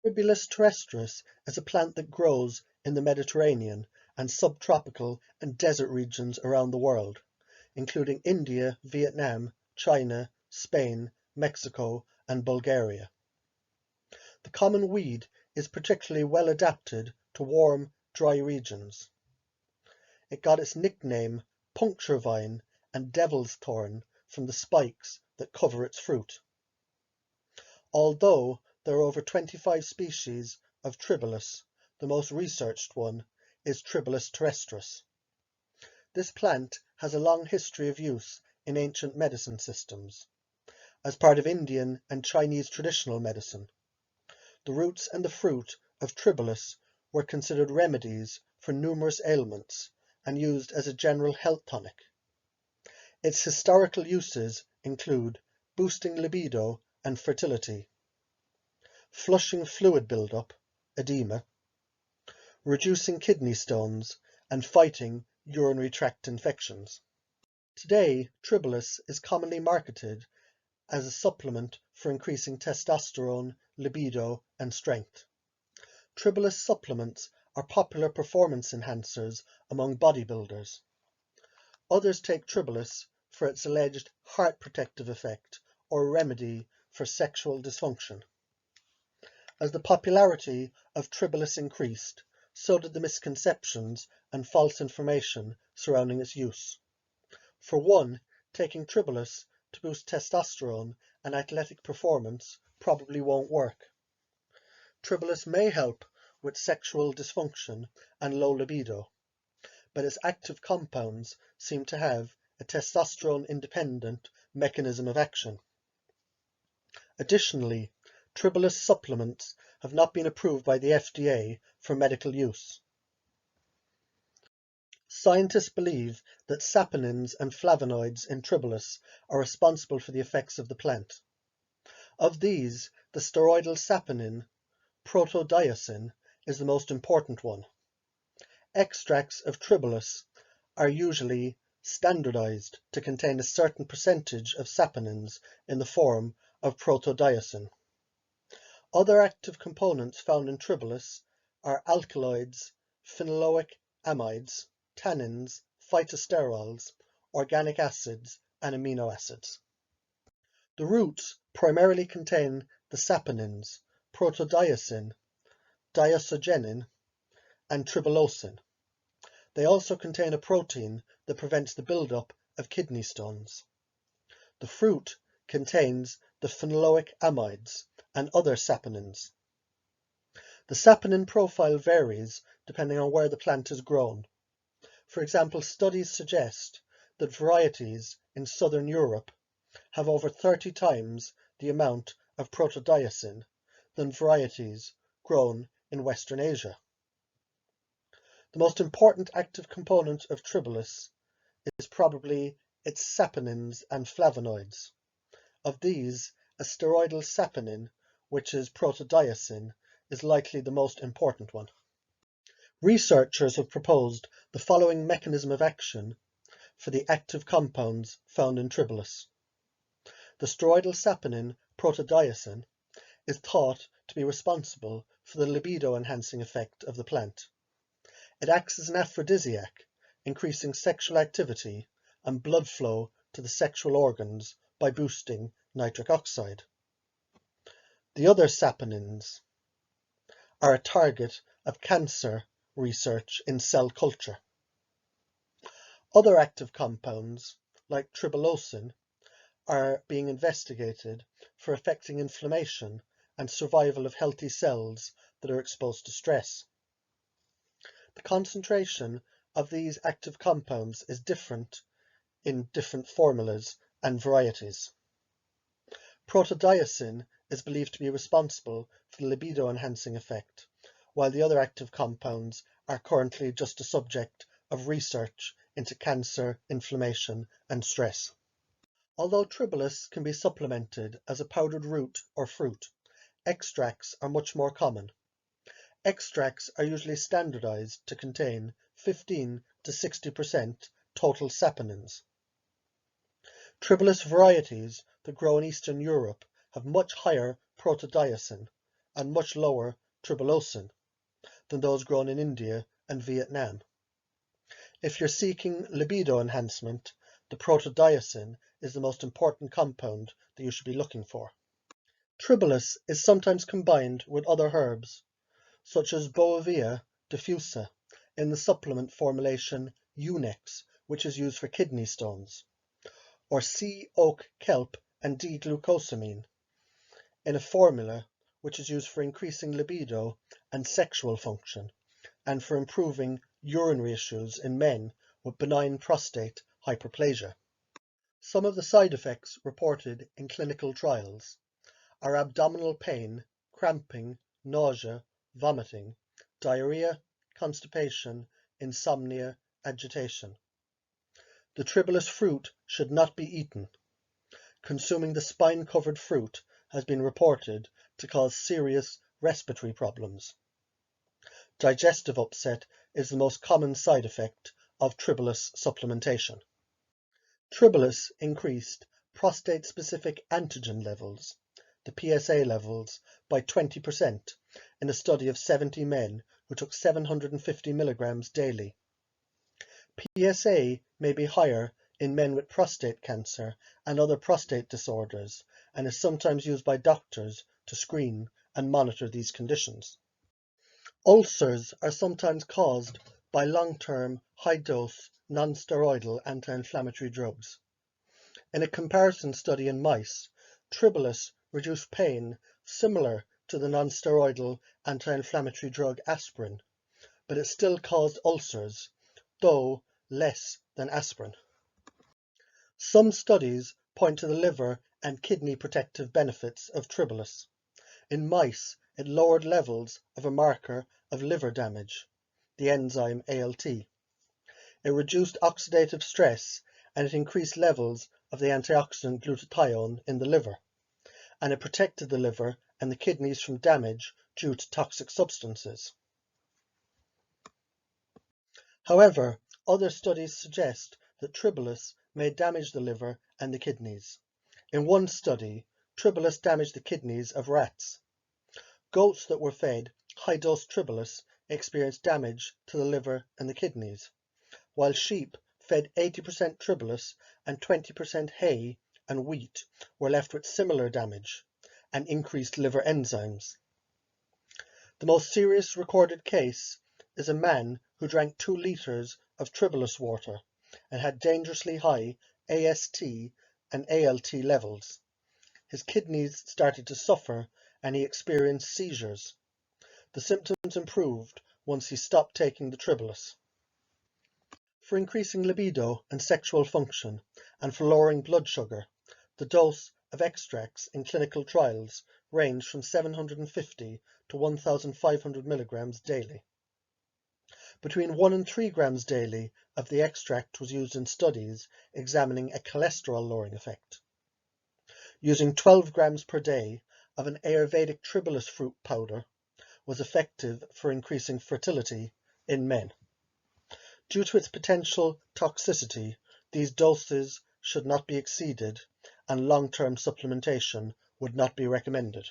Tribulus terrestris is a plant that grows in the Mediterranean and subtropical and desert regions around the world, including India, Vietnam, China, Spain, Mexico, and Bulgaria. The common weed is particularly well adapted to warm, dry regions. It got its nickname puncture vine and devil's thorn from the spikes that cover its fruit. Although there are over 25 species of Tribulus, the most researched one is Tribulus terrestris. This plant has a long history of use in ancient medicine systems, as part of Indian and Chinese traditional medicine. The roots and the fruit of Tribulus were considered remedies for numerous ailments and used as a general health tonic. Its historical uses include boosting libido and fertility, flushing fluid buildup, edema, reducing kidney stones, and fighting urinary tract infections. Today, Tribulus is commonly marketed as a supplement for increasing testosterone, libido, and strength. Tribulus supplements are popular performance enhancers among bodybuilders. Others take Tribulus for its alleged heart protective effect or remedy for sexual dysfunction. As the popularity of Tribulus increased, so did the misconceptions and false information surrounding its use. For one, taking Tribulus to boost testosterone and athletic performance probably won't work. Tribulus may help with sexual dysfunction and low libido, but its active compounds seem to have a testosterone-independent mechanism of action. Additionally, Tribulus supplements have not been approved by the FDA for medical use. Scientists believe that saponins and flavonoids in Tribulus are responsible for the effects of the plant. Of these, the steroidal saponin, protodiacin, is the most important one. Extracts of Tribulus are usually standardized to contain a certain percentage of saponins in the form of protodiacin. Other active components found in Tribulus are alkaloids, phenolic amides, tannins, phytosterols, organic acids, and amino acids. The roots primarily contain the saponins, protodiacin, diazogenin, and tribulosine. They also contain a protein that prevents the buildup of kidney stones. The fruit contains the phenolic amides and other saponins. The saponin profile varies depending on where the plant is grown. For example, studies suggest that varieties in southern Europe have over 30 times the amount of protodiacin than varieties grown in Western Asia. The most important active component of Tribulus is probably its saponins and flavonoids. Of these, a steroidal saponin, which is protodiacin, is likely the most important one. Researchers have proposed the following mechanism of action for the active compounds found in Tribulus. The steroidal saponin protodiacin is thought to be responsible for the libido-enhancing effect of the plant. It acts as an aphrodisiac, increasing sexual activity and blood flow to the sexual organs by boosting nitric oxide. The other saponins are a target of cancer research in cell culture. Other active compounds, like tribulosine, are being investigated for affecting inflammation and survival of healthy cells that are exposed to stress. The concentration of these active compounds is different in different formulas and varieties. Protodiacin is believed to be responsible for the libido-enhancing effect, while the other active compounds are currently just a subject of research into cancer, inflammation, and stress. Although Tribulus can be supplemented as a powdered root or fruit, extracts are much more common. Extracts are usually standardized to contain 15 to 60% total saponins. Tribulus varieties that grow in Eastern Europe have much higher protodiacin and much lower tribulosin than those grown in India and Vietnam. If you're seeking libido enhancement, the protodiasin is the most important compound that you should be looking for. Tribulus is sometimes combined with other herbs, such as Boavia diffusa, in the supplement formulation Unex, which is used for kidney stones, or sea oak kelp and D-glucosamine, in a formula which is used for increasing libido and sexual function, and for improving urinary issues in men with benign prostate hyperplasia. Some of the side effects reported in clinical trials are abdominal pain, cramping, nausea, vomiting, diarrhea, constipation, insomnia, agitation. The Tribulus fruit should not be eaten. Consuming the spine-covered fruit has been reported to cause serious respiratory problems. Digestive upset is the most common side effect of Tribulus supplementation. Tribulus increased prostate-specific antigen levels, the PSA levels, by 20% in a study of 70 men who took 750 milligrams daily. PSA may be higher in men with prostate cancer and other prostate disorders, and is sometimes used by doctors to screen and monitor these conditions. Ulcers are sometimes caused by long-term, high-dose, non-steroidal anti-inflammatory drugs. In a comparison study in mice, Tribulus reduced pain similar to the non-steroidal anti-inflammatory drug aspirin, but it still caused ulcers, though less than aspirin. Some studies point to the liver and kidney protective benefits of Tribulus. In mice, it lowered levels of a marker of liver damage, the enzyme ALT. It reduced oxidative stress, and it increased levels of the antioxidant glutathione in the liver, and it protected the liver and the kidneys from damage due to toxic substances. However, other studies suggest that Tribulus may damage the liver and the kidneys. In one study, Tribulus damaged the kidneys of rats. Goats that were fed high-dose Tribulus experienced damage to the liver and the kidneys, while sheep fed 80% Tribulus and 20% hay and wheat were left with similar damage and increased liver enzymes. The most serious recorded case is a man who drank 2 liters of Tribulus water and had dangerously high AST and ALT levels. His kidneys started to suffer and he experienced seizures. The symptoms improved once he stopped taking the Tribulus. For increasing libido and sexual function, and for lowering blood sugar, the dose of extracts in clinical trials ranged from 750 to 1,500 milligrams daily. Between 1 and 3 grams daily of the extract was used in studies examining a cholesterol-lowering effect. Using 12 grams per day of an Ayurvedic Tribulus fruit powder was effective for increasing fertility in men. Due to its potential toxicity, these doses should not be exceeded, and long-term supplementation would not be recommended.